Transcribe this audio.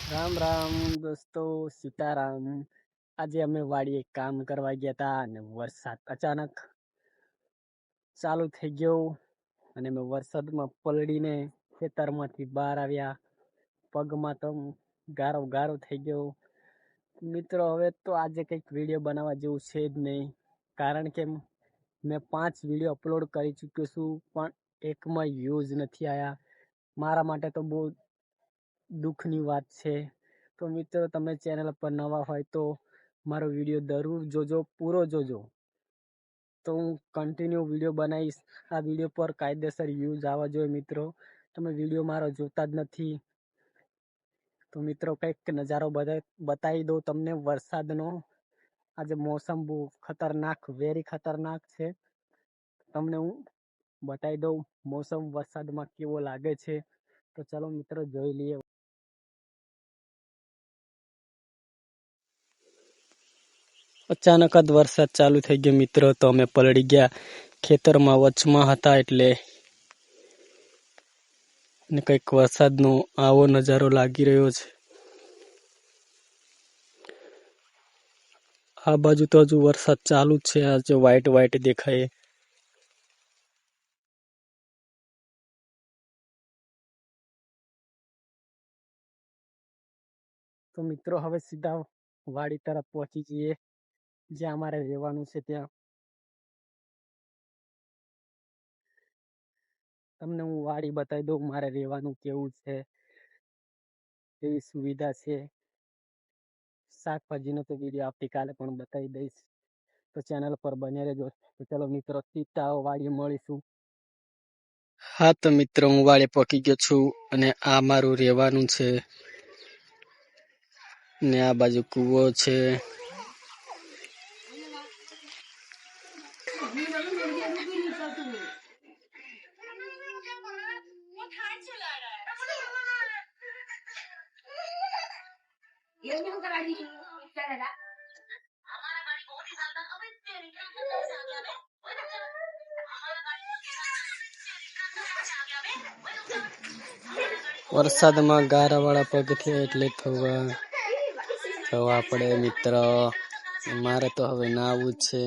રામ રામ દોસ્તો, સીતારામ. આજે અમે વાડીએ કામ કરવા ગયા હતા અને વરસાદ અચાનક ચાલુ થઈ ગયો અને અમે વરસાદમાં પલળીને ખેતરમાંથી બહાર આવ્યા. પગમાં તો ગારો ગારો થઈ ગયો. મિત્રો, હવે તો આજે કંઈક વિડીયો બનાવવા જેવું છે જ નહીં, કારણ કે મેં 5 વિડીયો અપલોડ કરી ચૂક્યો છું, પણ એકમાં વ્યૂઝ નથી આવ્યા. મારા માટે તો બહુ દુઃખની વાત છે. તો મિત્રો, તમે ચેનલ પર નવા હોય તો મારો વિડીયો જરૂર જોજો, પૂરો જોજો. તો હું કન્ટિન્યુ વિડીયો બનાવીશ. આ વિડીયો પર કાયદેસર વ્યૂઝ આવવા જોઈએ. મિત્રો, તમે વિડીયો મારો જોતા જ નથી. તો મિત્રો, કંઈક નજારો બતાવી દો તમને વરસાદનો. આજે મોસમ બહુ ખતરનાક, વેરી ખતરનાક છે. તમને હું બતાવી દઉં મોસમ વરસાદમાં કેવો લાગે છે. તો ચાલો મિત્રો, જોઈ લઈએ. અચાનક જ વરસાદ ચાલુ થઈ ગયો મિત્રો, તો અમે પલળી ગયા. ખેતરમાં વચમાં હતા એટલે ને કંઈક વરસાદનો આવો નજારો લાગી રહ્યો છે. આ બાજુ તો હજુ વરસાદ ચાલુ જ છે. આજે વ્હાઈટ વ્હાઈટ દેખાય. તો મિત્રો, હવે સીધા વાડી તરફ પહોંચી જઈએ, જ્યાં અમારે રહેવાનું છે. ત્યાં તમને હું વાડી બતાવી દઉં, મારે રહેવાનું કેવું છે, કેવી સુવિધા છે. શાકભાજીનો તો વિડીયો આવતીકાલે પણ બતાવી દઈશ, તો ચેનલ પર બન્યા રહેજો. તો ચલો મિત્રો, સીધા વાડીએ મળીશું. હા તો મિત્રો, હું વાડીએ પહોંચી ગયો છું અને આ મારું રહેવાનું છે ને આ બાજુ કૂવો છે. વરસાદમાં ગારાવાળા પગથિયા એટલે થવા પડે મિત્ર. મારે તો હવે નાવું જ છે.